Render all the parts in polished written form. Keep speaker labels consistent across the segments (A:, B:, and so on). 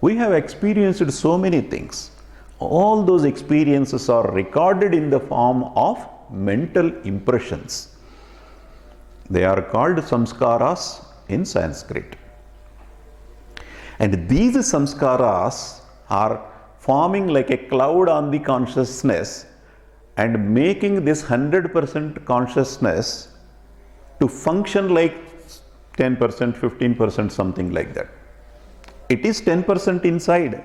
A: We have experienced so many things. All those experiences are recorded in the form of mental impressions. They are called samskaras in Sanskrit. And these samskaras are forming like a cloud on the consciousness and making this 100% consciousness to function like 10%, 15%, something like that. It is 10% inside,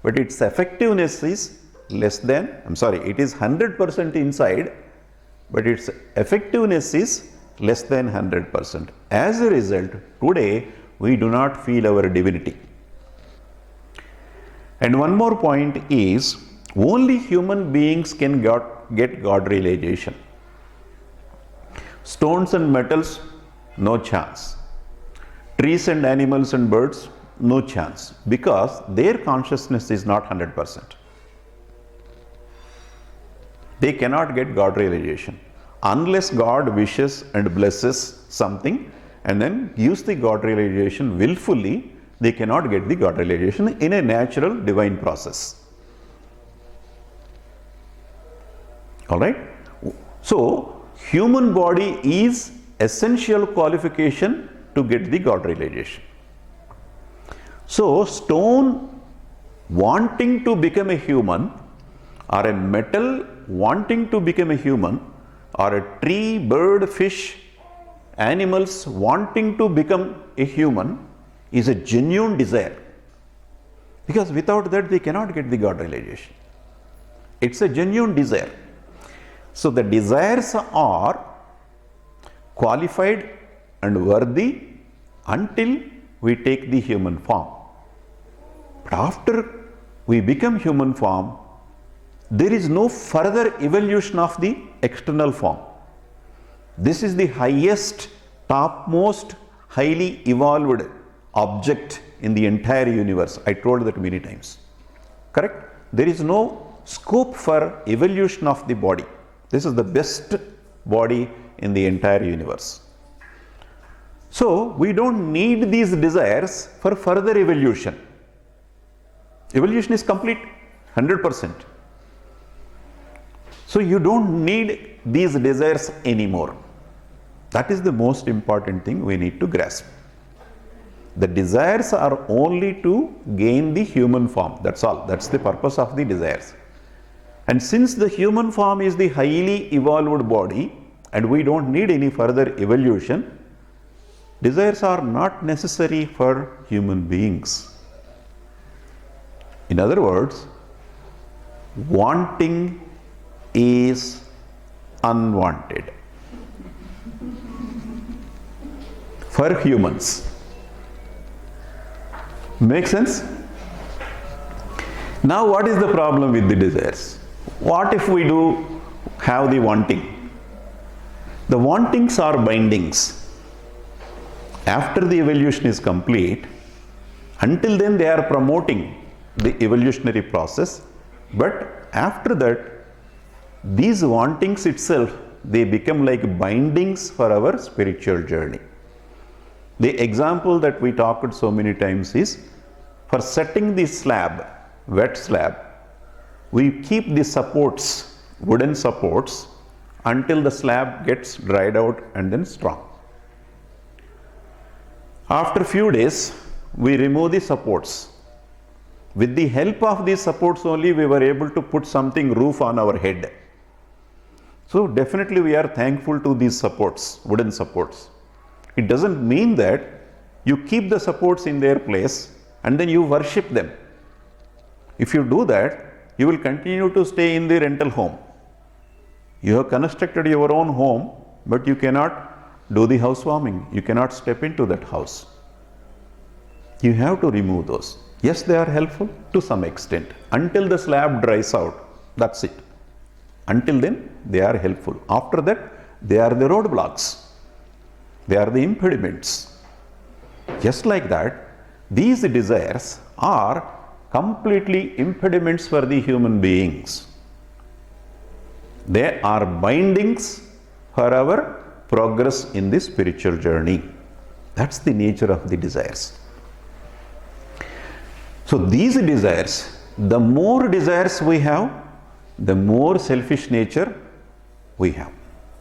A: but its effectiveness is less than, it is 100% inside, but its effectiveness is less than 100%. As a result, today we do not feel our divinity. And one more point is, only human beings can get God realization. Stones and metals, no chance. Trees and animals and birds, no chance, because their consciousness is not 100%. They cannot get God realization. Unless God wishes and blesses something and then gives the God realization willfully, they cannot get the God realization in a natural divine process. Alright? So, human body is essential qualification to get the God realization. So, stone wanting to become a human, or a metal wanting to become a human, or a tree, bird, fish, animals wanting to become a human is a genuine desire. Because without that they cannot get the God realization. It's a genuine desire. So the desires are qualified and worthy until we take the human form. But after we become human form, there is no further evolution of the external form. This is the highest, topmost, highly evolved object in the entire universe. I told that many times. Correct? There is no scope for evolution of the body. This is the best body in the entire universe. So, we don't need these desires for further evolution. Evolution is complete, 100%. So, you don't need these desires anymore. That is the most important thing we need to grasp. The desires are only to gain the human form. That's all. That's the purpose of the desires. And since the human form is the highly evolved body and we don't need any further evolution, desires are not necessary for human beings. In other words, wanting is unwanted for humans. Make sense? Now what is the problem with the desires? What if we do have the wanting? The wantings are bindings. After the evolution is complete, until then they are promoting the evolutionary process, but after that these wantings itself, they become like bindings for our spiritual journey. The example that we talked so many times is, for setting the slab, wet slab, we keep the supports, wooden supports, until the slab gets dried out and then strong. After few days, we remove the supports. With the help of these supports only, we were able to put something roof on our head. So definitely we are thankful to these supports, wooden supports. It doesn't mean that you keep the supports in their place and then you worship them. If you do that, you will continue to stay in the rental home. You have constructed your own home, but you cannot do the housewarming. You cannot step into that house. You have to remove those. Yes, they are helpful to some extent. Until the slab dries out, that's it. Until then, they are helpful. After that, they are the roadblocks. They are the impediments. Just like that, these desires are completely impediments for the human beings. They are bindings for our progress in the spiritual journey. That's the nature of the desires. So these desires, the more desires we have, the more selfish nature we have.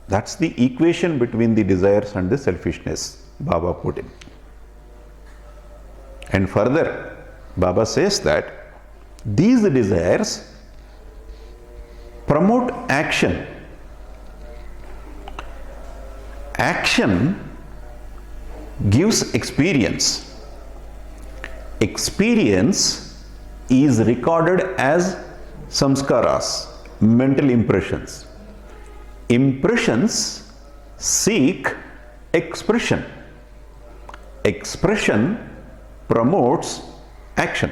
A: That's the equation between the desires and the selfishness, Baba put in. And further, Baba says that these desires promote action. Action gives experience. Experience is recorded as samskaras, mental impressions. Impressions seek expression. Expression promotes action.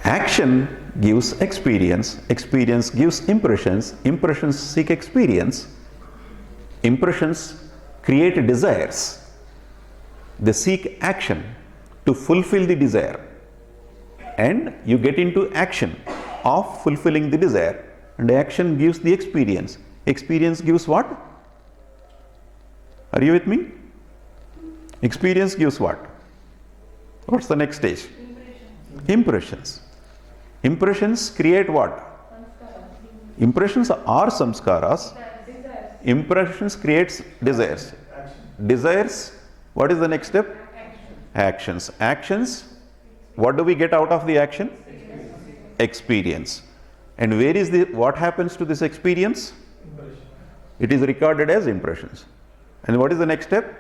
A: Action gives experience. Experience gives impressions. Impressions seek experience. Impressions create desires. They seek action to fulfill the desire. And you get into action of fulfilling the desire. And action gives the experience. Experience gives what? Are you with me? Experience gives what? What's the next stage? Impressions. Impressions create what? Impressions are samskaras. Impressions creates desires. Desires, what is the next step? Actions. Actions, what do we get out of the action? Experience. And where is what happens to this experience? It is recorded as impressions. And what is the next step?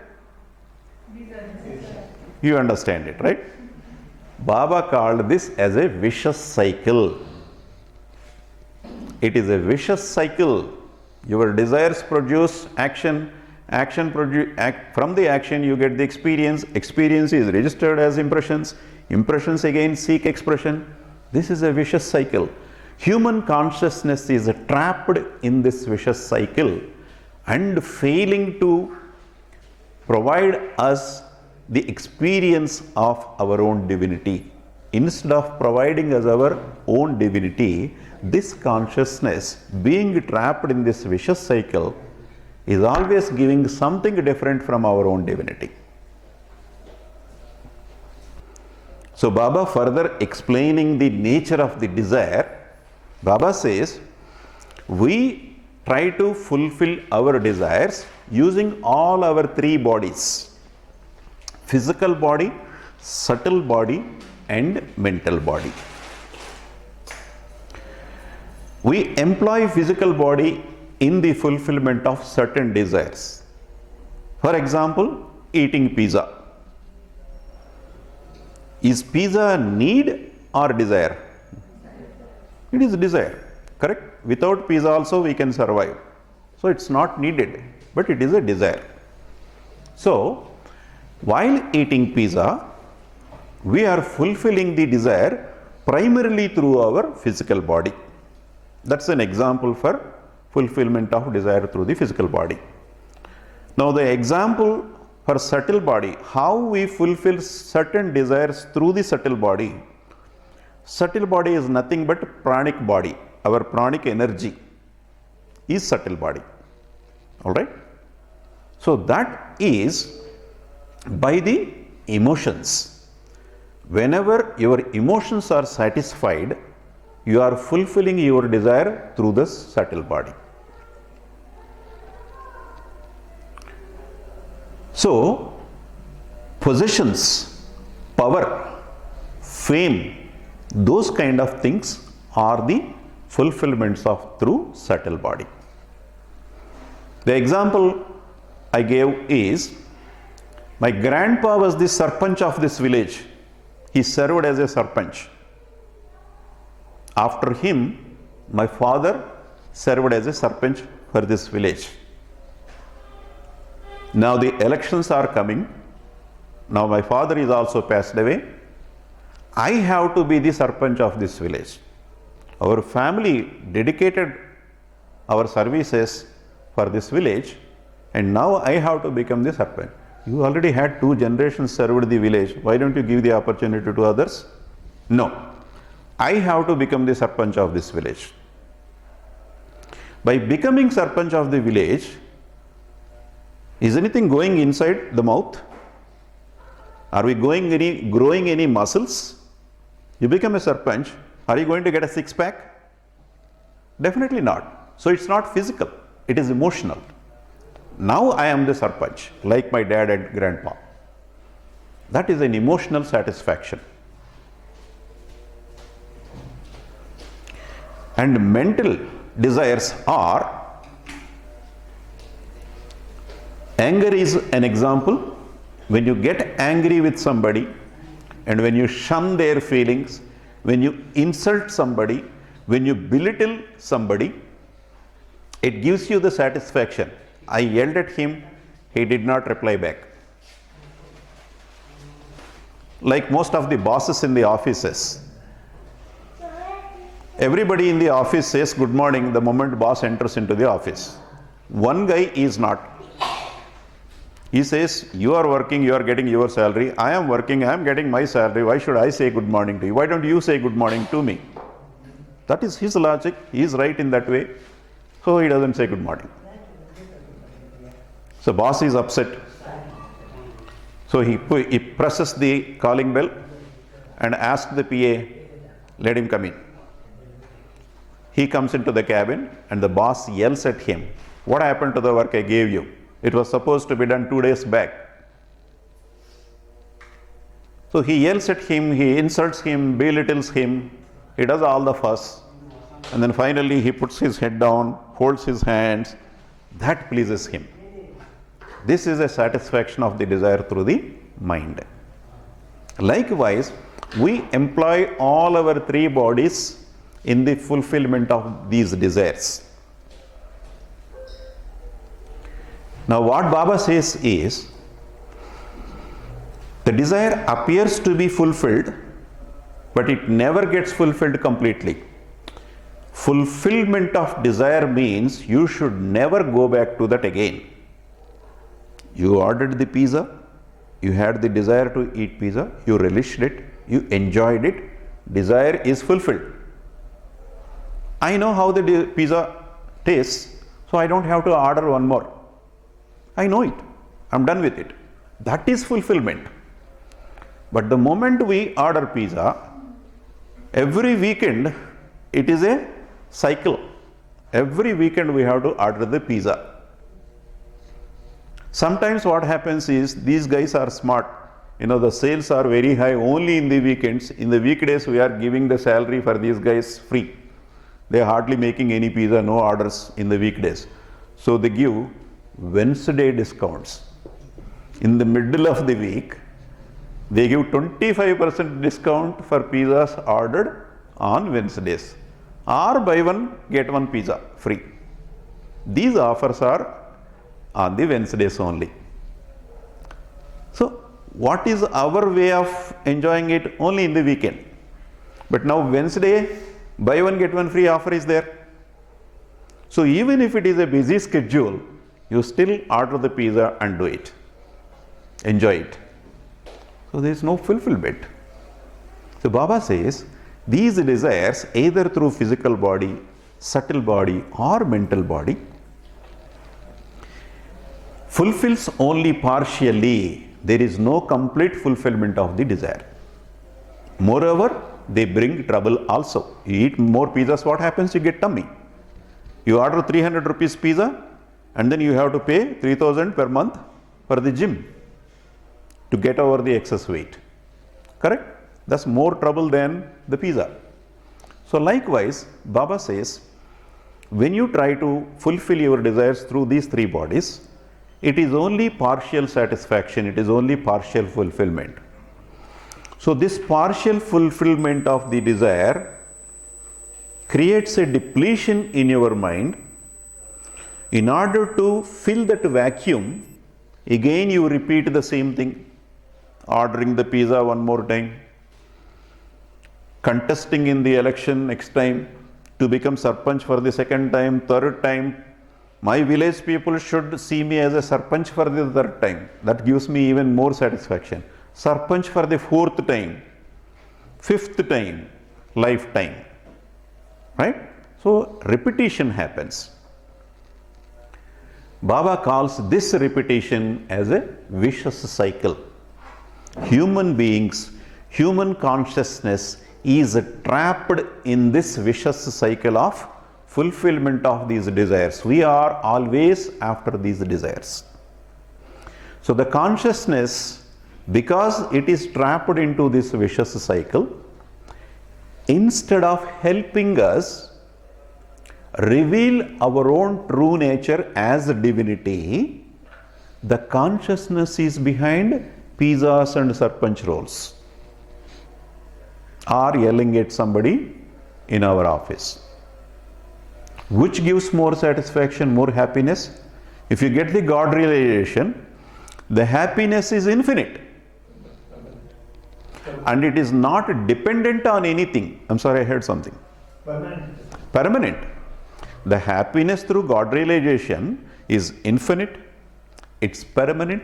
A: You understand it, right? Baba called this as a vicious cycle. It is a vicious cycle. Your desires produce action. From the action you get the experience. Experience is registered as impressions. Impressions again seek expression. This is a vicious cycle. Human consciousness is trapped in this vicious cycle and failing to provide us the experience of our own divinity. Instead of providing us our own divinity, this consciousness, being trapped in this vicious cycle, is always giving something different from our own divinity. So Baba further explaining the nature of the desire, Baba says, we try to fulfill our desires using all our three bodies: physical body, subtle body, and mental body. We employ physical body in the fulfillment of certain desires. For example, eating pizza. Is pizza a need or desire? It is desire, correct? Without pizza also we can survive. So it's not needed, but it is a desire. So while eating pizza, we are fulfilling the desire primarily through our physical body. That's an example for fulfillment of desire through the physical body. Now the example for subtle body, how we fulfill certain desires through the subtle body. Subtle body is nothing but pranic body. Our pranic energy is subtle body. Alright? So that is by the emotions. Whenever your emotions are satisfied, you are fulfilling your desire through the subtle body. So, possessions, power, fame, those kind of things are the fulfillments of through subtle body. The example I gave is, my grandpa was the sarpanch of this village. He served as a sarpanch. After him, my father served as a sarpanch for this village. Now the elections are coming. Now my father is also passed away. I have to be the sarpanch of this village. Our family dedicated our services for this village, and now I have to become the sarpanch. You already had 2 generations served the village. Why don't you give the opportunity to others? No. I have to become the sarpanch of this village. By becoming sarpanch of the village, is anything going inside the mouth? Are we growing any muscles? You become a sarpanch, are you going to get a six-pack? Definitely not. So it's not physical, it is emotional. Now I am the sarpanch, like my dad and grandpa. That is an emotional satisfaction. And mental desires are, anger is an example. When you get angry with somebody and when you shun their feelings, when you insult somebody, when you belittle somebody, it gives you the satisfaction. I yelled at him, he did not reply back. Like most of the bosses in the offices, everybody in the office says good morning the moment boss enters into the office. One guy is not. He says, you are working, you are getting your salary. I am working, I am getting my salary. Why should I say good morning to you? Why don't you say good morning to me? That is his logic. He is right in that way. So he doesn't say good morning. So boss is upset. So he presses the calling bell and asks the PA, let him come in. He comes into the cabin and the boss yells at him, what happened to the work I gave you? It was supposed to be done 2 days back. So he yells at him, he insults him, belittles him, he does all the fuss, and then finally he puts his head down, folds his hands. That pleases him. This is a satisfaction of the desire through the mind. Likewise, we employ all our three bodies in the fulfillment of these desires. Now what Baba says is, the desire appears to be fulfilled, but it never gets fulfilled completely. Fulfillment of desire means you should never go back to that again. You ordered the pizza, you had the desire to eat pizza, you relished it, you enjoyed it, desire is fulfilled. I know how the pizza tastes, so I don't have to order one more. I know it, I'm done with it. That is fulfillment. But the moment we order pizza, every weekend it is a cycle. Every weekend we have to order the pizza. Sometimes what happens is, these guys are smart. The sales are very high only in the weekends. In the weekdays we are giving the salary for these guys free. They are hardly making any pizza, no orders in the weekdays. So they give Wednesday discounts. In the middle of the week, they give 25% discount for pizzas ordered on Wednesdays. Or buy one, get one pizza free. These offers are on the Wednesdays only. So, what is our way of enjoying it? Only in the weekend. But now Wednesday, buy one, get one free offer is there. So, even if it is a busy schedule, you still order the pizza and do it. Enjoy it. So there is no fulfillment. So Baba says, these desires, either through physical body, subtle body or mental body, fulfills only partially. There is no complete fulfillment of the desire. Moreover, they bring trouble also. You eat more pizzas, what happens? You get tummy. You order 300 rupees pizza, and then you have to pay 3000 per month for the gym to get over the excess weight. Correct? That's more trouble than the pizza. So likewise, Baba says, when you try to fulfill your desires through these three bodies, it is only partial satisfaction, it is only partial fulfillment. So this partial fulfillment of the desire creates a depletion in your mind. In order to fill that vacuum, again you repeat the same thing, ordering the pizza one more time, contesting in the election next time to become sarpanch for the second time, third time. My village people should see me as a sarpanch for the third time. That gives me even more satisfaction. Sarpanch for the fourth time, fifth time, lifetime. Right? So repetition happens. Baba calls this repetition as a vicious cycle. Human beings, human consciousness is trapped in this vicious cycle of fulfillment of these desires. We are always after these desires. So the consciousness, because it is trapped into this vicious cycle, instead of helping us reveal our own true nature as divinity, the consciousness is behind pizzas and sarpanch rolls, or yelling at somebody in our office. Which gives more satisfaction, more happiness? If you get the God realization, the happiness is infinite. And it is not dependent on anything. I'm sorry, I heard something. Permanent. The happiness through God realization is infinite, it's permanent,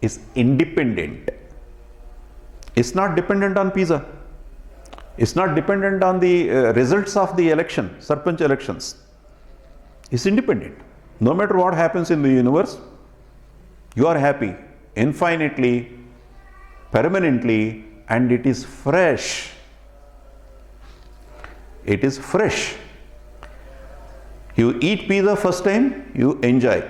A: is independent. It's not dependent on pizza. It's not dependent on the results of the election, sarpanch elections. It's independent. No matter what happens in the universe, you are happy infinitely, permanently, and it is fresh. It is fresh. You eat pizza first time, you enjoy.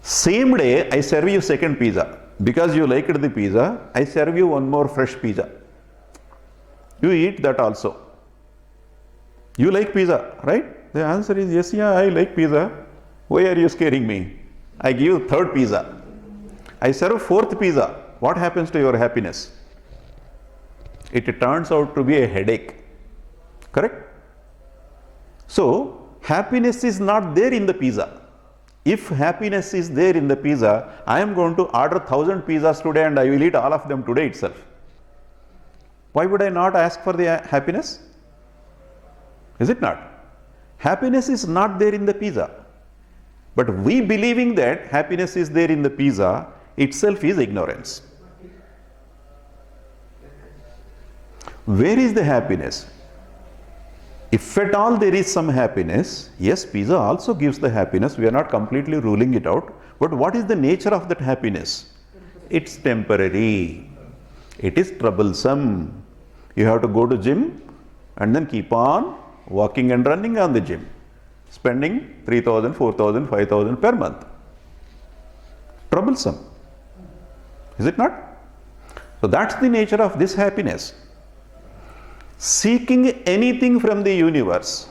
A: Same day, I serve you second pizza. Because you liked the pizza, I serve you one more fresh pizza. You eat that also. You like pizza, right? The answer is yes, yeah, I like pizza. Why are you scaring me? I give you third pizza. I serve fourth pizza. What happens to your happiness? It turns out to be a headache. Correct? So, happiness is not there in the pizza. If happiness is there in the pizza, I am going to order 1,000 pizzas today and I will eat all of them today itself. Why would I not ask for the happiness? Is it not? Happiness is not there in the pizza. But we believing that happiness is there in the pizza itself is ignorance. Where is the happiness? If at all there is some happiness, yes, pizza also gives the happiness. We are not completely ruling it out. But what is the nature of that happiness? It's temporary. It is troublesome. You have to go to gym and then keep on walking and running on the gym, spending 3,000, 4,000, 5,000 per month. Troublesome. Is it not? So that's the nature of this happiness. Seeking anything from the universe,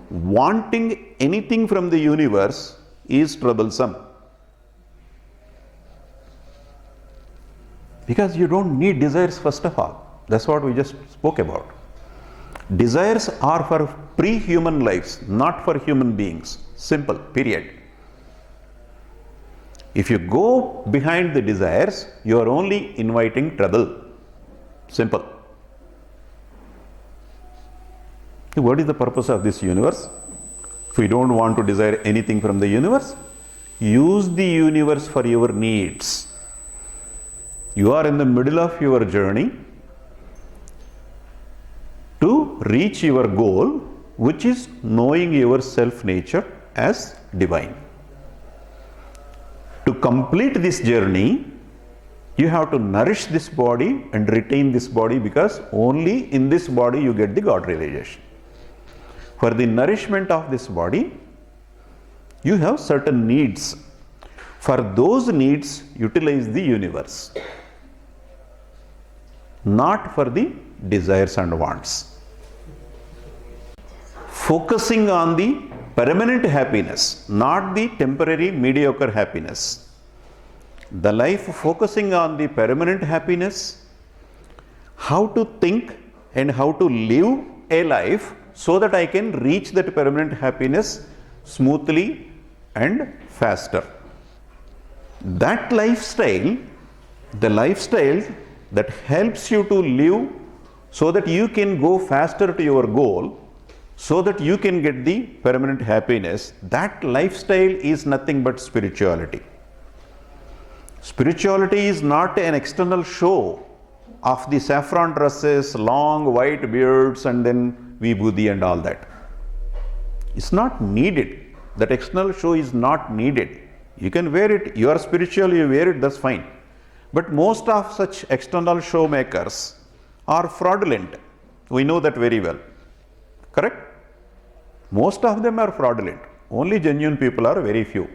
A: wanting anything from the universe is troublesome. Because you don't need desires first of all. That's what we just spoke about. Desires are for pre-human lives, not for human beings. Simple, period. If you go behind the desires, you are only inviting trouble. Simple. What is the purpose of this universe? If you don't want to desire anything from the universe, use the universe for your needs. You are in the middle of your journey to reach your goal, which is knowing your self-nature as divine. To complete this journey, you have to nourish this body and retain this body, because only in this body you get the God realization. For the nourishment of this body, you have certain needs. For those needs, utilize the universe, not for the desires and wants. Focusing on the permanent happiness, not the temporary mediocre happiness. The life focusing on the permanent happiness, how to think and how to live a life so that I can reach that permanent happiness smoothly and faster. That lifestyle, the lifestyle that helps you to live so that you can go faster to your goal, so that you can get the permanent happiness, that lifestyle is nothing but spirituality. Spirituality is not an external show of the saffron dresses, long white beards, and then vibhuti and all that. It's not needed. That external show is not needed. You can wear it. You are spiritual, you wear it, that's fine. But most of such external show makers are fraudulent. We know that very well. Correct? Most of them are fraudulent. Only genuine people are very few.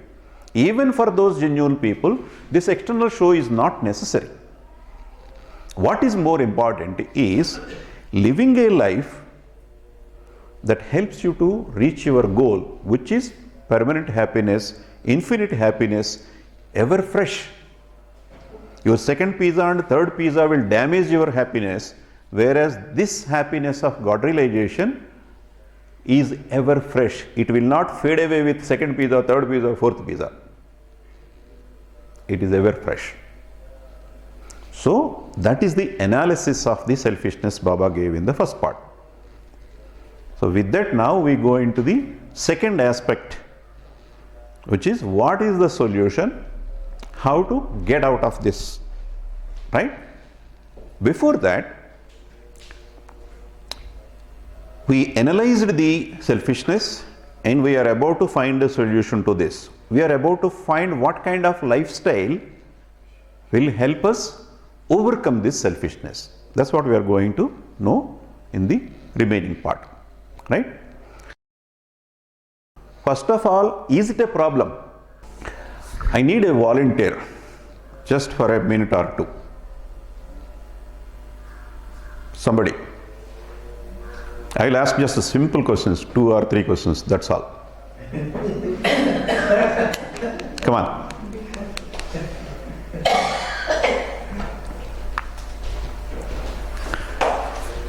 A: Even for those genuine people, this external show is not necessary. What is more important is living a life that helps you to reach your goal, which is permanent happiness, infinite happiness, ever fresh. Your second pizza and third pizza will damage your happiness, whereas this happiness of God realization is ever fresh. It will not fade away with second pizza, third pizza, fourth pizza. It is ever fresh. So that is the analysis of the selfishness Baba gave in the first part. So with that, now we go into the second aspect, which is what is the solution, how to get out of this, right? Before that, we analyzed the selfishness and we are about to find a solution to this. We are about to find what kind of lifestyle will help us overcome this selfishness. That's what we are going to know in the remaining part, right? First of all, is it a problem? I need a volunteer just for a minute or two. Somebody. I will ask just simple questions, 2 or 3 questions, that's all. Come on.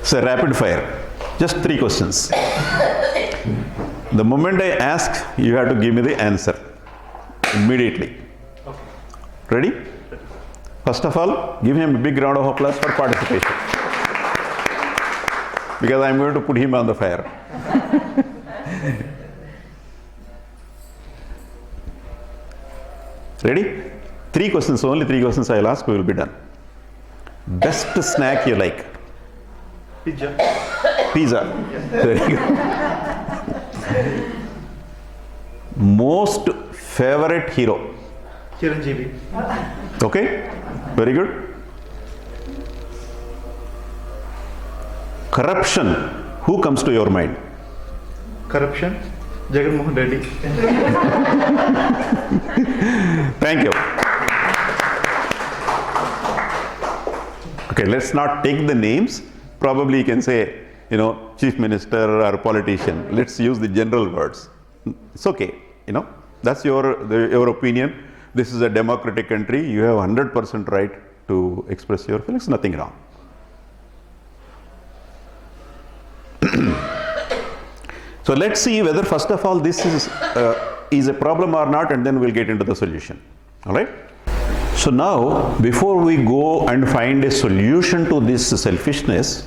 A: So rapid fire, just 3 questions. The moment I ask, you have to give me the answer immediately. Ready? First of all, give him a big round of applause for participation. Because I am going to put him on the fire. Ready? 3 questions, only 3 questions I will ask, we will be done. Best snack you like?
B: Pizza.
A: Pizza. Very good. Most favorite hero?
B: Chiranjeevi.
A: Okay, very good. Corruption, who comes to your mind?
B: Corruption. Jagan Mohan Reddy.
A: Thank you. Okay, let's not take the names. Probably you can say, chief minister or politician. Let's use the general words. It's okay, that's your opinion. This is a democratic country. You have 100% right to express your feelings. Nothing wrong. So let's see whether first of all this is a problem or not, and then we'll get into the solution. All right. So now, before we go and find a solution to this selfishness,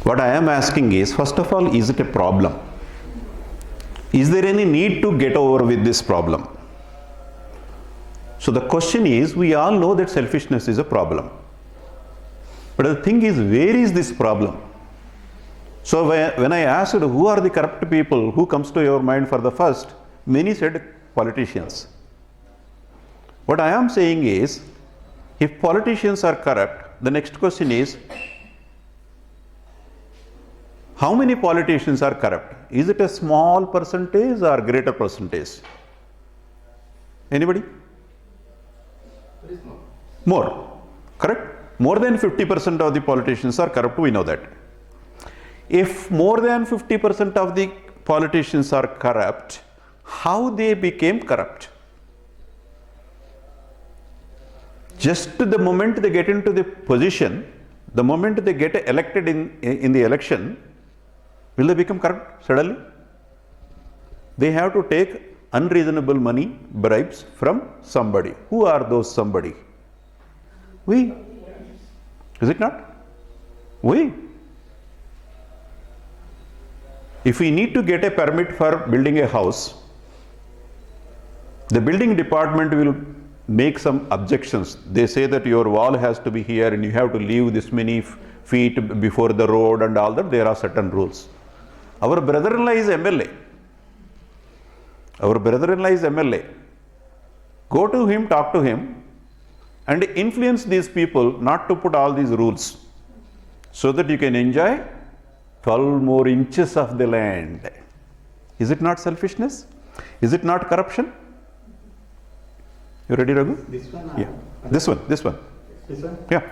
A: what I am asking is, first of all, is it a problem? Is there any need to get over with this problem? So the question is, we all know that selfishness is a problem. But the thing is, where is this problem? So when I asked who are the corrupt people, who comes to your mind for the first, many said politicians. What I am saying is, if politicians are corrupt, the next question is, how many politicians are corrupt? Is it a small percentage or greater percentage? Anybody? More. Correct? More than 50% of the politicians are corrupt, we know that. If more than 50% of the politicians are corrupt, how they became corrupt? Just the moment they get into the position, the moment they get elected in the election, will they become corrupt suddenly? They have to take unreasonable money, bribes from somebody. Who are those somebody? We. Is it not? We. If we need to get a permit for building a house, the building department will make some objections. They say that your wall has to be here and you have to leave this many feet before the road and all that. There are certain rules. Our brother-in-law is MLA. Our brother-in-law is MLA. Go to him, talk to him. and influence these people not to put all these rules so that you can enjoy 12 more inches of the land. Is it not selfishness? Is it not corruption? You ready, Raghu?
B: This one?
A: Yeah. This one.
B: This one?
A: Yeah.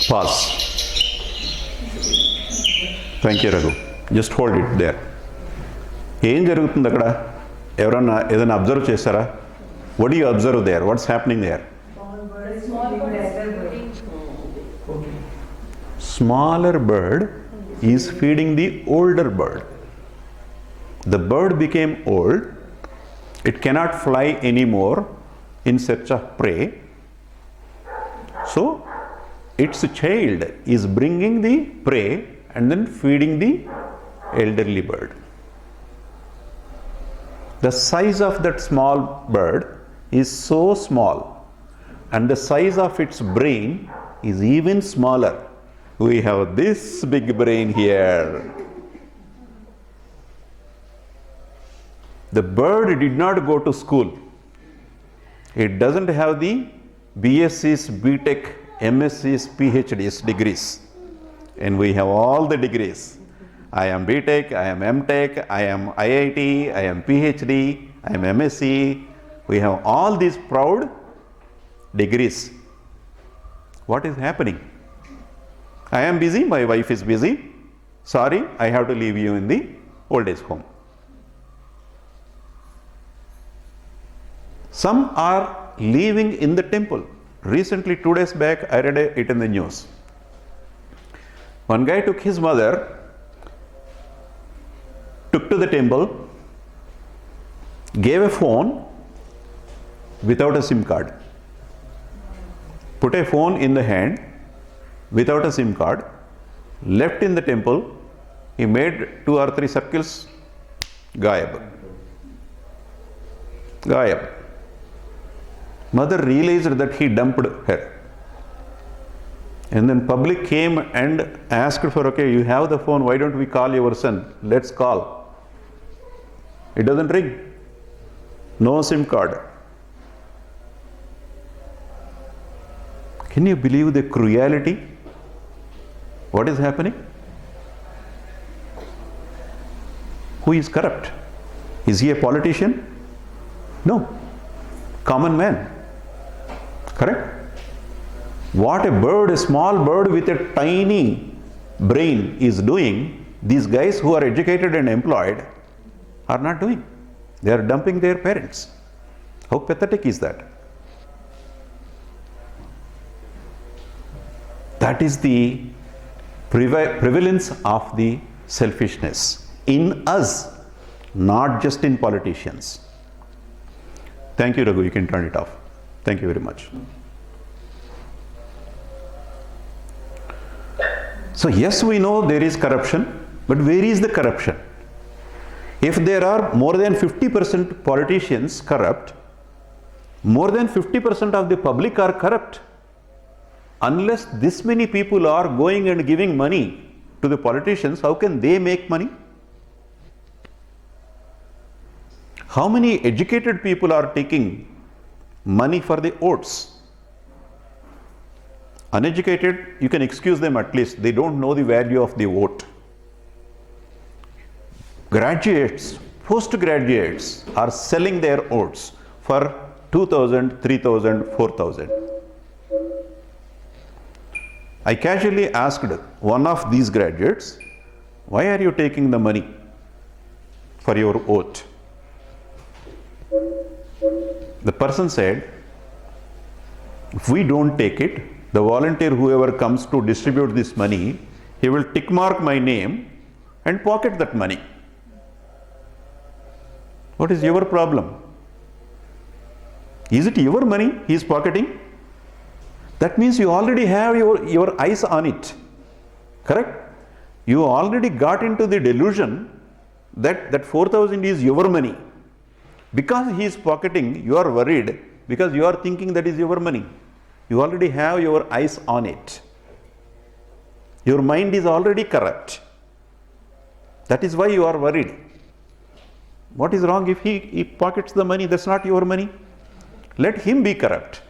A: Pause. Thank you, Raghu. Just hold it there. ఏం జరుగుతుంది అక్కడ? ఎవరన్నా ఏదైనా observe చేస్తారా? What do you observe there? What's happening there? Smaller bird is feeding the older bird. The bird became old. It cannot fly anymore in search of prey. So its child is bringing the prey and then feeding the elderly bird. The size of that small bird is so small, and the size of its brain is even smaller. We have this big brain here. The bird did not go to school. It doesn't have the BScs, BTech, MScs, PhDs degrees, and we have all the degrees. I am BTech, I am MTech, I am IIT, I am PhD, I am MSc. We have all these proud degrees. What is happening? I am busy, my wife is busy. Sorry, I have to leave you in the old age home. Some are living in the temple. Recently, 2 days back, I read it in the news. One guy took his mother, took to the temple, gave a phone without a SIM card, put a phone in the hand without a SIM card, left in the temple. He made 2 or 3 circles, Gayab. Mother realized that he dumped her. And then public came and asked for, okay, you have the phone, why don't we call your son? Let's call. It doesn't ring. No SIM card. Can you believe the cruelty? What is happening? Who is corrupt? Is he a politician? No. Common man. Correct? What a bird, a small bird with a tiny brain is doing, these guys who are educated and employed are not doing. They are dumping their parents. How pathetic is that? That is the prevalence of the selfishness in us, not just in politicians. Thank you, Raghu. You can turn it off. Thank you very much. So yes, we know there is corruption, but where is the corruption? If there are more than 50% politicians corrupt, more than 50% of the public are corrupt. Unless this many people are going and giving money to the politicians, how can they make money? How many educated people are taking money for the votes? Uneducated, you can excuse them at least. They don't know the value of the vote. Graduates, postgraduates are selling their votes for 2,000, 3,000, 4,000. I casually asked one of these graduates, why are you taking the money for your vote? The person said, if we don't take it, the volunteer, whoever comes to distribute this money, he will tick mark my name and pocket that money. What is your problem? Is it your money he is pocketing? That means you already have your eyes on it. Correct? You already got into the delusion that 4,000 is your money. Because he is pocketing, you are worried because you are thinking that is your money. You already have your eyes on it. Your mind is already corrupt. That is why you are worried. What is wrong if he pockets the money? That's not your money. Let him be corrupt.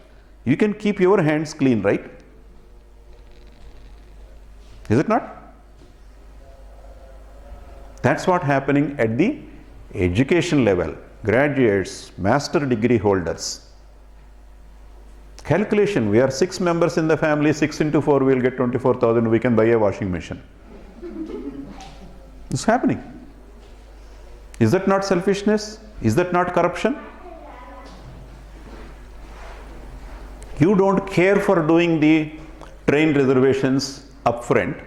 A: You can keep your hands clean, right? Is it not? That's what happening at the education level. Graduates, master degree holders. Calculation, we are 6 members in the family, 6 into 4 we will get 24,000, we can buy a washing machine. It's happening. Is that not selfishness? Is that not corruption? You don't care for doing the train reservations upfront.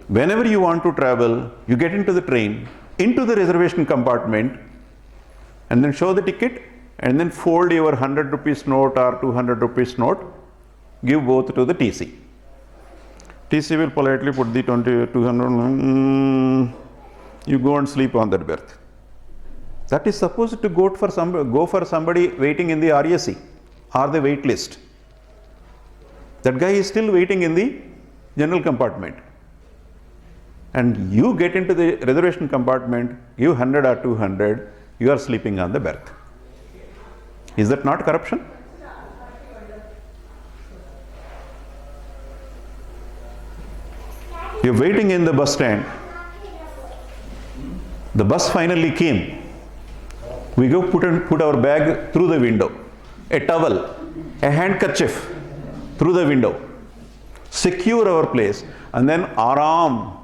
A: Whenever you want to travel, you get into the train, into the reservation compartment, and then show the ticket, and then fold your 100 rupees note or 200 rupees note, give both to the TC. TC will politely put the 200, you go and sleep on that berth. That is supposed to go for somebody waiting in the RAC or the wait list. That guy is still waiting in the general compartment. And you get into the reservation compartment, give 100 or 200, you are sleeping on the berth. Is that not corruption? You are waiting in the bus stand. The bus finally came. We go put our bag through the window. A towel, a handkerchief through the window. Secure our place and then aram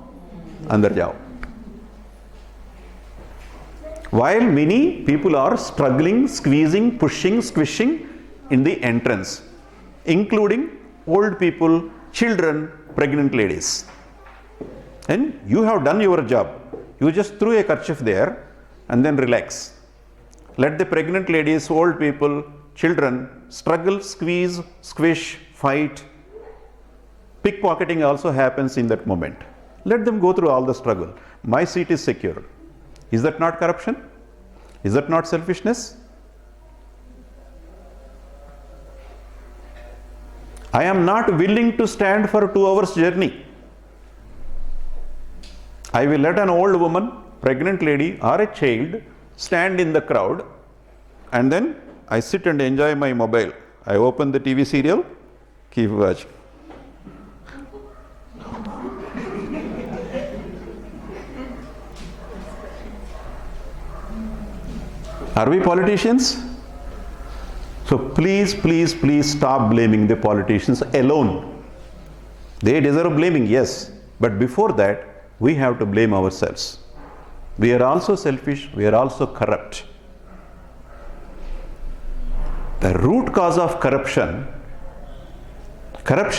A: andar jao. While many people are struggling, squeezing, pushing, squishing in the entrance, including old people, children, pregnant ladies. And you have done your job. You just threw a kerchief there and then relax. Let the pregnant ladies, old people, children struggle, squeeze, squish, fight. Pickpocketing also happens in that moment. Let them go through all the struggle. My seat is secure. Is that not corruption? Is that not selfishness? I am not willing to stand for 2 hours journey. I will let an old woman, pregnant lady or a child stand in the crowd, and then I sit and enjoy my mobile. I open the TV serial, keep watching. Are we politicians? So please, please, please stop blaming the politicians alone. They deserve blaming, yes, but before that, we have to blame ourselves. We are also selfish, we are also corrupt. The root cause of corruption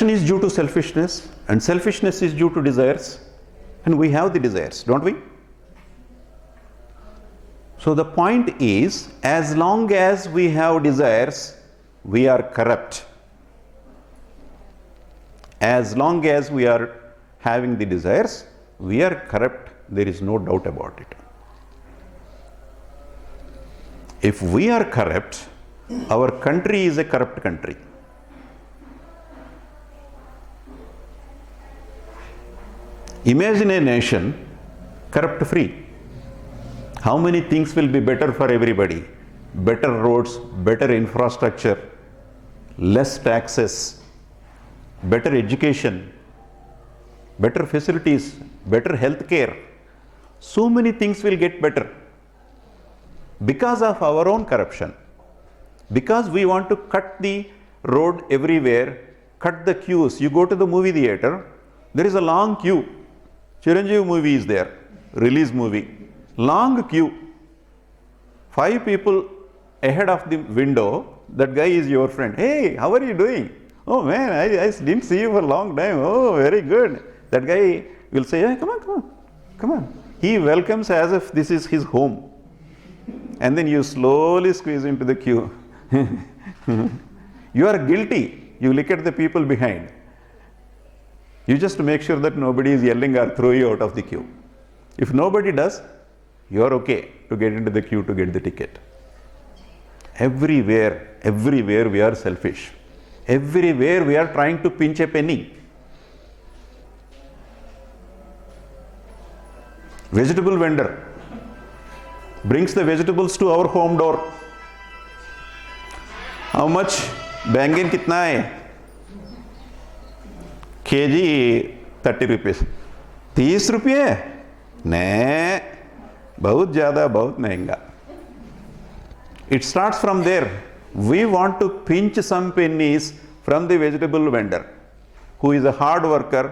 A: is due to selfishness, and selfishness is due to desires, and we have the desires, don't we? So the point is, as long as we have desires, we are corrupt. As long as we are having the desires, we are corrupt, there is no doubt about it. If we are corrupt, our country is a corrupt country. Imagine a nation corrupt free. How many things will be better for everybody? Better roads, better infrastructure, less taxes, better education, better facilities, better health care. So many things will get better because of our own corruption. Because we want to cut the road everywhere, cut the queues. You go to the movie theater, there is a long queue. Chiranjeevi movie is there, release movie. Long queue. 5 people ahead of the window, that guy is your friend. Hey, how are you doing? Oh man, I didn't see you for a long time. Oh, very good. That guy will say, hey, come on. He welcomes as if this is his home. and then you slowly squeeze into the queue. You are guilty. You look at the people behind. You just make sure that nobody is yelling or throw you out of the queue. If nobody does, you are okay to get into the queue to get the ticket. Everywhere we are selfish. Everywhere we are trying to pinch a penny. Vegetable vendor brings the vegetables to our home door. How much? Bangan kitna hai? KG 30 rupees. 30 rupees? Nee, bahut zyada, bahut mehenga. It starts from there. We want to pinch some pennies from the vegetable vendor, who is a hard worker,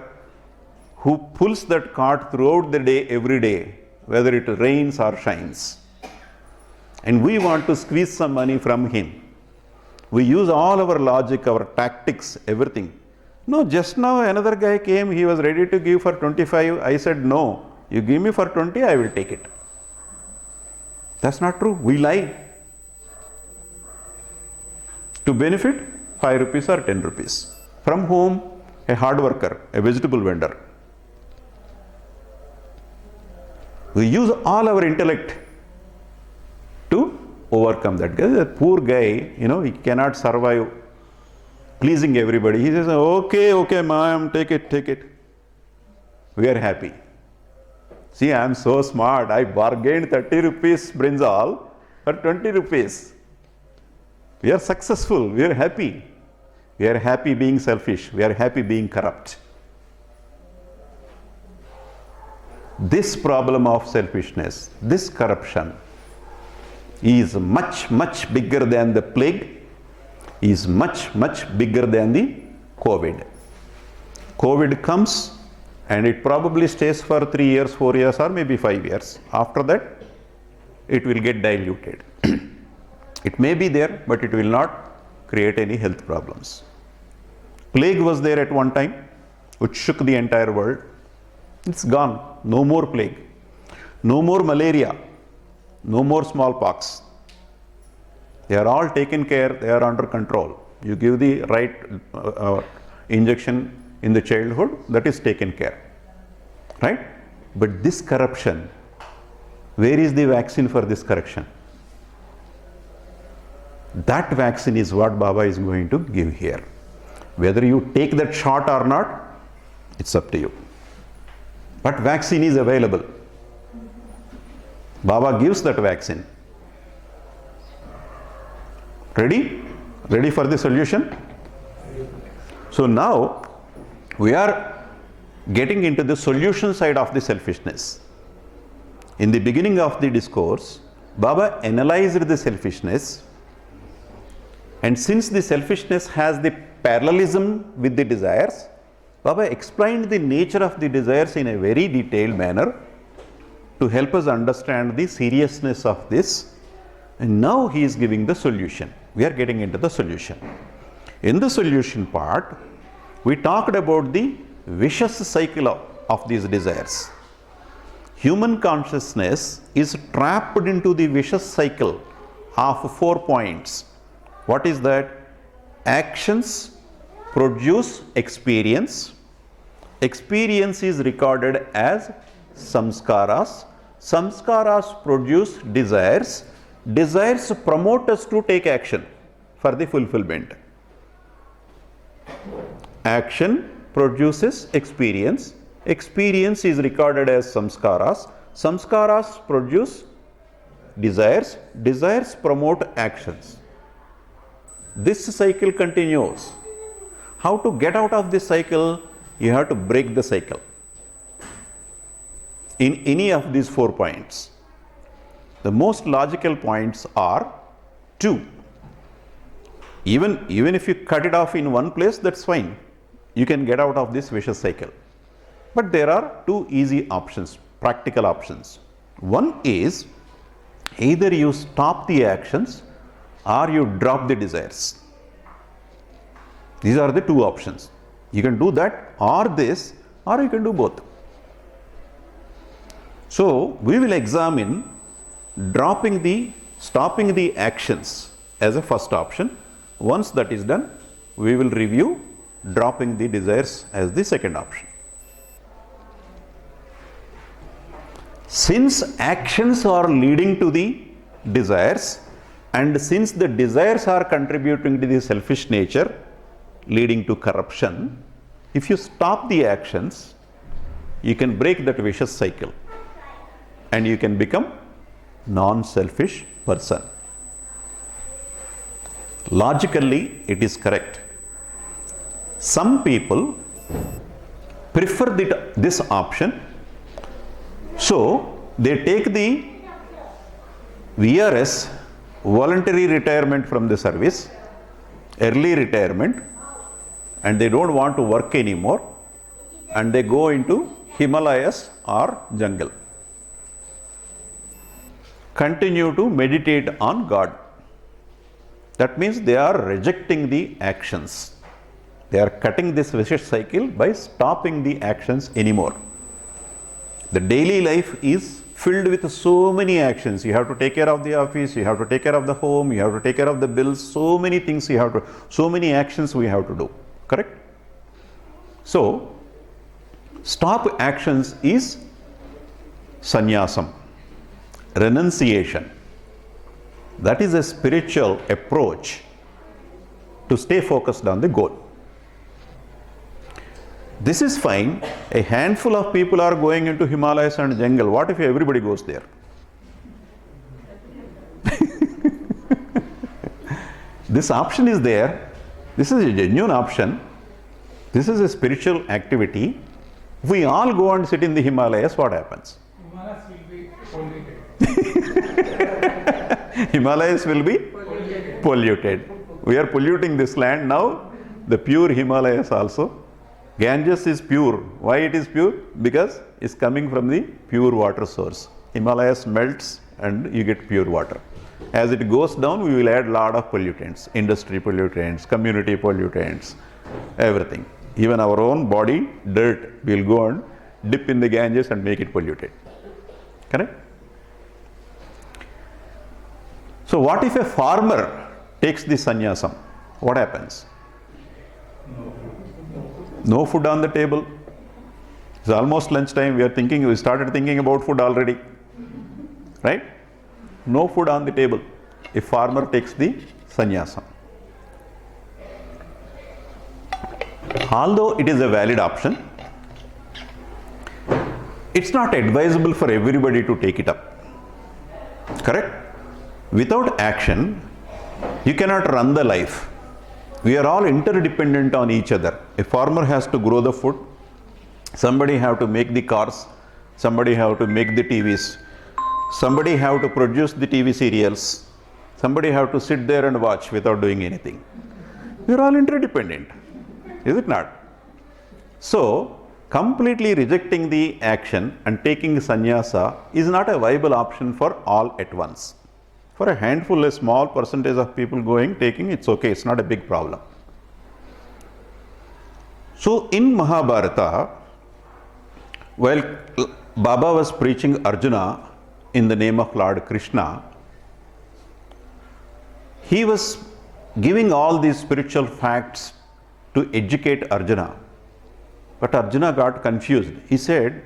A: who pulls that cart throughout the day, every day, whether it rains or shines. And we want to squeeze some money from him. We use all our logic, our tactics, everything. No, just now another guy came, he was ready to give for 25. I said, no, you give me for 20, I will take it. That's not true. We lie. To benefit 5 rupees or 10 rupees. From whom? A hard worker, a vegetable vendor. We use all our intellect to overcome that guy. That poor guy, he cannot survive pleasing everybody. He says, okay, ma'am, take it. We are happy. See, I am so smart. I bargained 30 rupees brinjal for 20 rupees. We are successful. We are happy. We are happy being selfish. We are happy being corrupt. This problem of selfishness, this corruption, is much, much bigger than the plague, is much, much bigger than the COVID. COVID comes and it probably stays for 3 years, 4 years, or maybe 5 years. After that, it will get diluted. It may be there, but it will not create any health problems. Plague was there at one time, which shook the entire world. It's gone. No more plague. No more malaria. No more smallpox. They are all taken care. They are under control. You give the right injection in the childhood, that is taken care. Right? But this corruption, where is the vaccine for this corruption? That vaccine is what Baba is going to give here. Whether you take that shot or not, it's up to you. But vaccine is available. Baba gives that vaccine. Ready? Ready for the solution? So now we are getting into the solution side of the selfishness. In the beginning of the discourse, Baba analyzed the selfishness. And since the selfishness has the parallelism with the desires, Baba explained the nature of the desires in a very detailed manner to help us understand the seriousness of this. And now he is giving the solution. We are getting into the solution. In the solution part, we talked about the vicious cycle of these desires. Human consciousness is trapped into the vicious cycle of 4 points. What is that? Actions produce experience. Experience is recorded as samskaras. Samskaras produce desires. Desires promote us to take action for the fulfillment. Action produces experience. Experience is recorded as samskaras. Samskaras produce desires. Desires promote actions. This cycle continues. How to get out of this cycle? You have to break the cycle in any of these 4 points. The most logical points are 2. Even if you cut it off in one place, that's fine. You can get out of this vicious cycle. But there are 2 easy options, practical options. One is either you stop the actions or you drop the desires. These are the 2 options. You can do that or this, or you can do both. So we will examine dropping the stopping the actions as a first option. Once that is done, we will review dropping the desires as the second option. Since actions are leading to the desires, and since the desires are contributing to the selfish nature leading to corruption, if you stop the actions, you can break that vicious cycle and you can become non-selfish person. Logically, it is correct. Some people prefer this option, so they take the VRS, voluntary retirement from the service, early retirement, and they don't want to work anymore, and they go into Himalayas or jungle. Continue to meditate on God. That means they are rejecting the actions. They are cutting this vicious cycle by stopping the actions anymore. The daily life is filled with so many actions. You have to take care of the office, you have to take care of the home, you have to take care of the bills, so many things you have to, so many actions we have to do. Correct? So, stop actions is sannyasam, renunciation. That is a spiritual approach to stay focused on the goal. This is fine. A handful of people are going into Himalayas and jungle. What if everybody goes there? This option is there. This is a genuine option. This is a spiritual activity. If we all go and sit in the Himalayas, what happens?
C: Himalayas will be polluted.
A: Himalayas will be polluted. We are polluting this land now. The pure Himalayas also. Ganges is pure. Why it is pure? Because it's coming from the pure water source. Himalayas melts and you get pure water. As it goes down, we will add lot of pollutants, industry pollutants, community pollutants, everything. Even our own body, dirt, we will go and dip in the Ganges and make it polluted. Correct? So what if a farmer takes the sannyasam? What happens? No food on the table. It's almost lunchtime. We started thinking about food already. Right? No food on the table if farmer takes the sannyasam. Although it is a valid option, it's not advisable for everybody to take it up. Correct? Without action, you cannot run the life. We are all interdependent on each other. A farmer has to grow the food, somebody have to make the cars, somebody have to make the TVs, somebody have to produce the TV serials, somebody have to sit there and watch without doing anything. We are all interdependent, is it not? So, completely rejecting the action and taking sannyasa is not a viable option for all at once. For a handful, a small percentage of people taking, it's okay, it's not a big problem. So in Mahabharata, while Baba was preaching Arjuna in the name of Lord Krishna, he was giving all these spiritual facts to educate Arjuna. But Arjuna got confused. He said,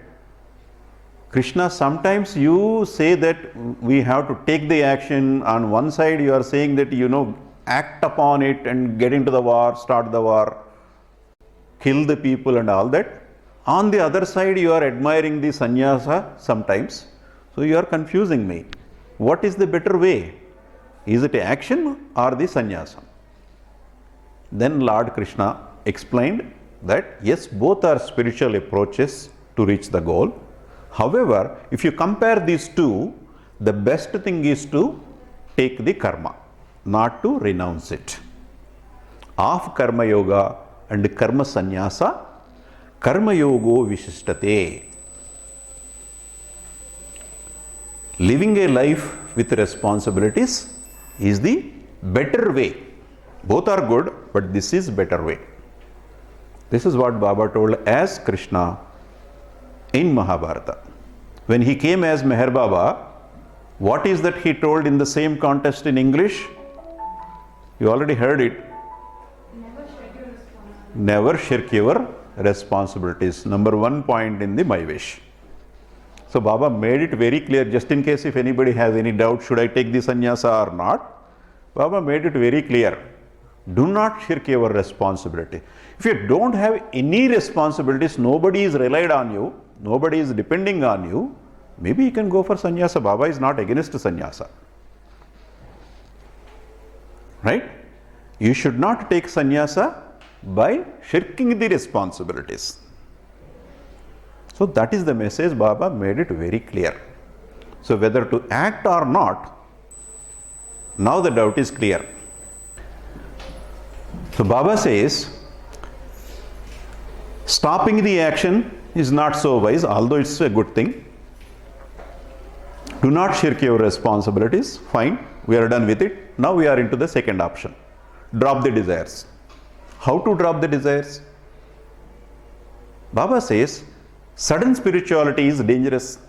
A: Krishna, sometimes you say that we have to take the action. On one side you are saying that, act upon it and get into the war, start the war, kill the people and all that. On the other side you are admiring the sannyasa sometimes. So you are confusing me. What is the better way? Is it action or the sannyasa? Then Lord Krishna explained that yes, both are spiritual approaches to reach the goal. However, if you compare these two, the best thing is to take the karma, not to renounce it. Of karma yoga and karma sannyasa, karma yogo visishtate. Living a life with responsibilities is the better way. Both are good, but this is better way. This is what Baba told as Krishna in Mahabharata. When he came as Meher Baba, What is that he told in the same context in English? You already heard it. Never shirk your responsibilities. Number 1 point in the My Wish. So Baba made it very clear, just in case if anybody has any doubt, should I take the sannyasa or not? Baba made it very clear. Do not shirk your responsibility. If you don't have any responsibilities, nobody is relied on you, nobody is depending on you, maybe you can go for sannyasa. Baba is not against sannyasa. Right? You should not take sannyasa by shirking the responsibilities. So that is the message. Baba made it very clear. So whether to act or not, now the doubt is clear. So Baba says, stopping the action is not so wise, although it's a good thing. Do not shirk your responsibilities. Fine, we are done with it. Now we are into the second option. Drop the desires. How to drop the desires? Baba says, sudden spirituality is dangerous.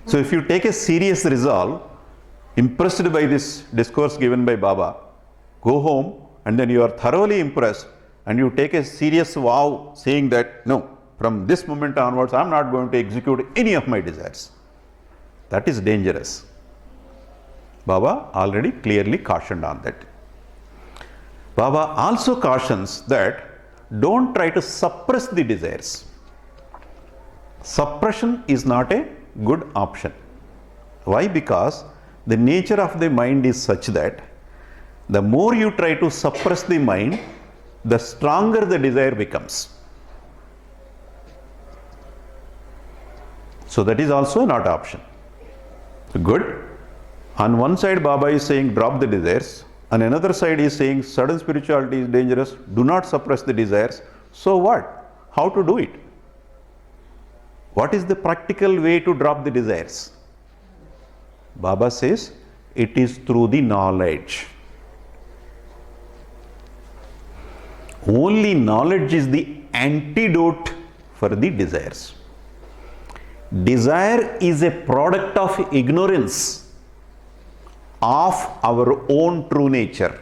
A: So if you take a serious resolve, impressed by this discourse given by Baba, go home and then you are thoroughly impressed and you take a serious vow saying that, no, from this moment onwards, I am not going to execute any of my desires. That is dangerous. Baba already clearly cautioned on that. Baba also cautions that don't try to suppress the desires. Suppression is not a good option. Why? Because the nature of the mind is such that the more you try to suppress the mind, the stronger the desire becomes. So that is also not an option. Good. On one side, Baba is saying drop the desires. On another side, he is saying sudden spirituality is dangerous. Do not suppress the desires. So what? How to do it? What is the practical way to drop the desires? Baba says it is through the knowledge. Only knowledge is the antidote for the desires. Desire is a product of ignorance of our own true nature.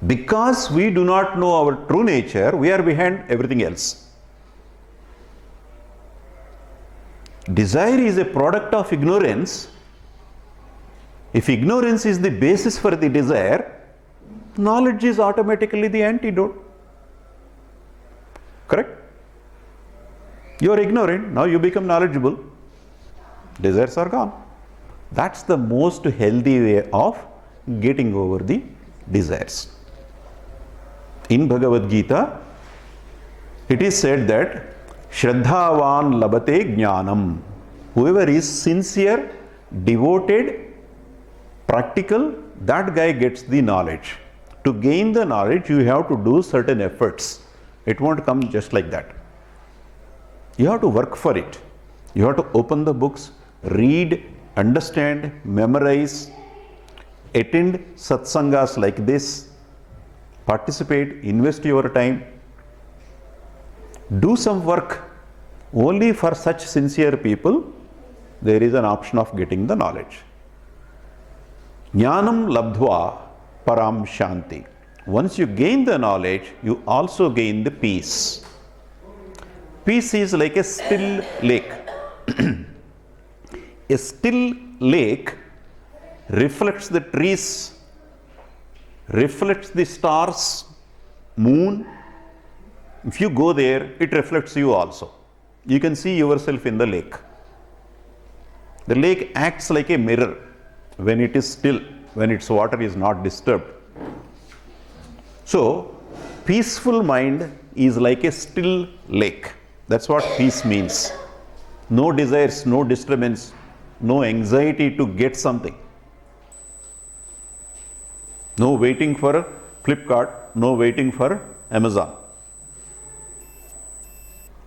A: Because we do not know our true nature, we are behind everything else. Desire is a product of ignorance. If ignorance is the basis for the desire, knowledge is automatically the antidote. Correct? You are ignorant, now you become knowledgeable. Desires are gone. That's the most healthy way of getting over the desires. In Bhagavad Gita, it is said that Shraddhavan labate jnanam. Whoever is sincere, devoted, practical, that guy gets the knowledge. To gain the knowledge, you have to do certain efforts. It won't come just like that. You have to work for it. You have to open the books, read, understand, memorize, attend satsangas like this, participate, invest your time. Do some work. Only for such sincere people, there is an option of getting the knowledge. Jnanam labdhva param shanti. Once you gain the knowledge, you also gain the peace. Peace is like a still lake. A still lake reflects the trees, reflects the stars, moon. If you go there, it reflects you also. You can see yourself in the lake. The lake acts like a mirror when it is still, when its water is not disturbed. So, peaceful mind is like a still lake. That's what peace means. No desires, no disturbance, no anxiety to get something. No waiting for Flipkart, no waiting for Amazon.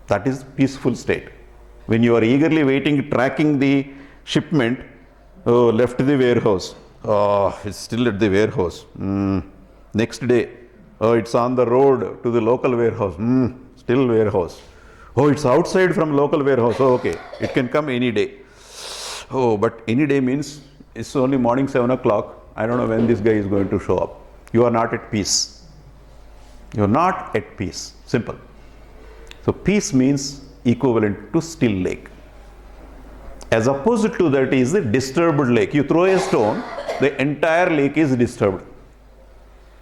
A: That is peaceful state. When you are eagerly waiting, tracking the shipment, oh, left the warehouse. Oh, it's still at the warehouse. Next day, oh, it's on the road to the local warehouse. Still warehouse. Oh, it's outside from local warehouse. Oh, okay, it can come any day. Oh, but any day means it's only morning 7 o'clock. I don't know when this guy is going to show up. You are not at peace. You are not at peace. Simple. So peace means equivalent to still lake. As opposite to that is the disturbed lake. You throw a stone, the entire lake is disturbed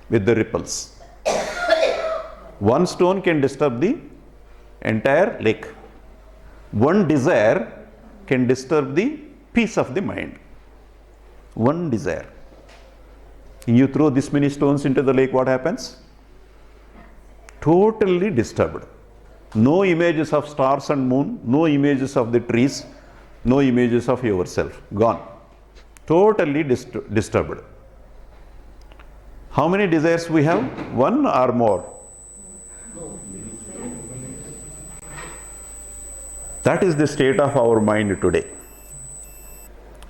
A: with the ripples. One stone can disturb the entire lake. One desire can disturb the peace of the mind. One desire. You throw this many stones into the lake, what happens? Totally disturbed. No images of stars and moon, no images of the trees, no images of yourself. Gone. Totally disturbed. How many desires we have? One or more? That is the state of our mind today.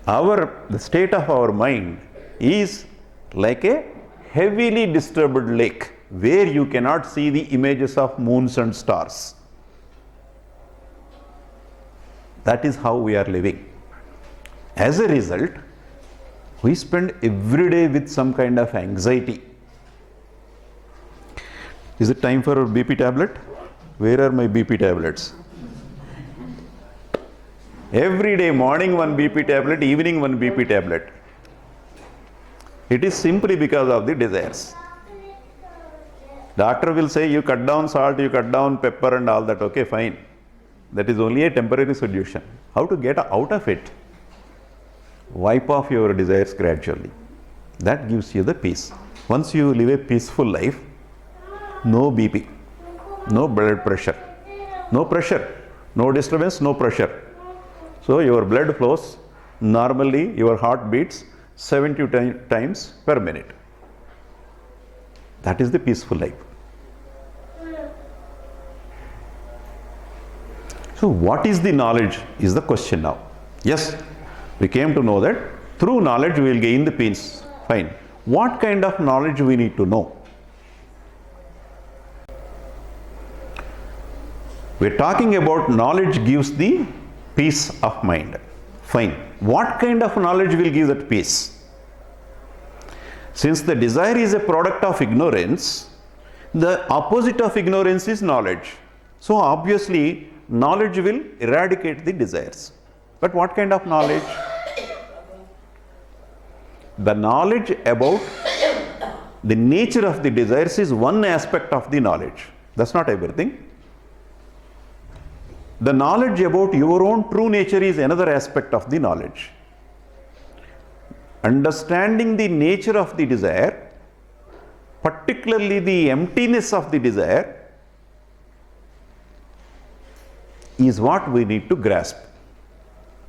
A: The state of our mind is like a heavily disturbed lake where you cannot see the images of moons and stars. That is how we are living. As a result, we spend every day with some kind of anxiety. Is it time for a BP tablet? Where are my BP tablets? Every day, morning one BP tablet, evening one BP tablet. It is simply because of the desires. Doctor will say you cut down salt, you cut down pepper and all that. Okay, fine. That is only a temporary solution. How to get out of it? Wipe off your desires gradually. That gives you the peace. Once you live a peaceful life, no BP, no blood pressure, no disturbance, no pressure. So your blood flows normally, your heart beats 70 times per minute. That is the peaceful life. So what is the knowledge is the question now. Yes, we came to know that through knowledge we will gain the peace. Fine. What kind of knowledge we need to know? We are talking about knowledge gives the peace of mind. Fine. What kind of knowledge will give that peace? Since the desire is a product of ignorance, the opposite of ignorance is knowledge. So obviously, knowledge will eradicate the desires. But what kind of knowledge? The knowledge about the nature of the desires is one aspect of the knowledge. That's not everything. The knowledge about your own true nature is another aspect of the knowledge. Understanding the nature of the desire, particularly the emptiness of the desire, is what we need to grasp.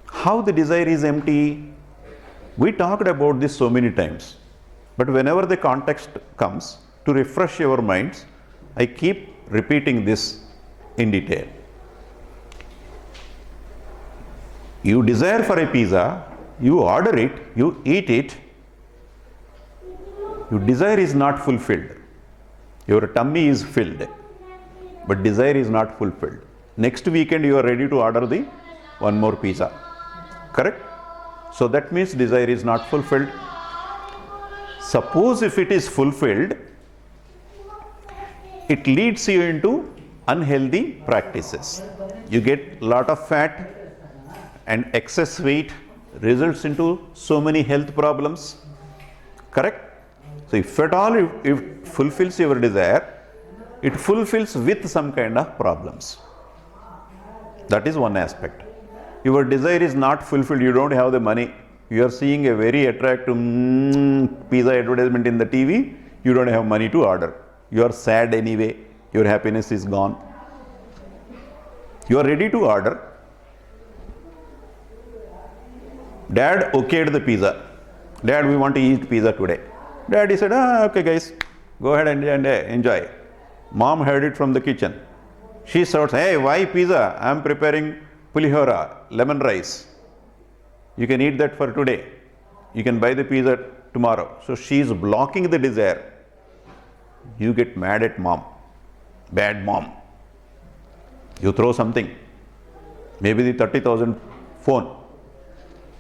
A: How the desire is empty? We talked about this so many times, but whenever the context comes to refresh your minds, I keep repeating this in detail. You desire for a pizza, you order it, you eat it, your desire is not fulfilled. Your tummy is filled, but desire is not fulfilled. Next weekend you are ready to order the one more pizza. Correct? So that means desire is not fulfilled. Suppose if it is fulfilled, it leads you into unhealthy practices. You get lot of fat and excess weight, results into so many health problems. Correct? So if at all it fulfills your desire, it fulfills with some kind of problems. That is one aspect. Your desire is not fulfilled, you don't have the money. You are seeing a very attractive pizza advertisement in the TV, you don't have money to order. You are sad anyway, your happiness is gone. You are ready to order. Dad okayed the pizza. Dad, we want to eat pizza today. Daddy said, okay guys, go ahead and enjoy. Mom heard it from the kitchen. She shouts, hey, why pizza? I am preparing pulihora, lemon rice. You can eat that for today. You can buy the pizza tomorrow. So she is blocking the desire. You get mad at mom. Bad mom. You throw something. Maybe the 30,000 phone.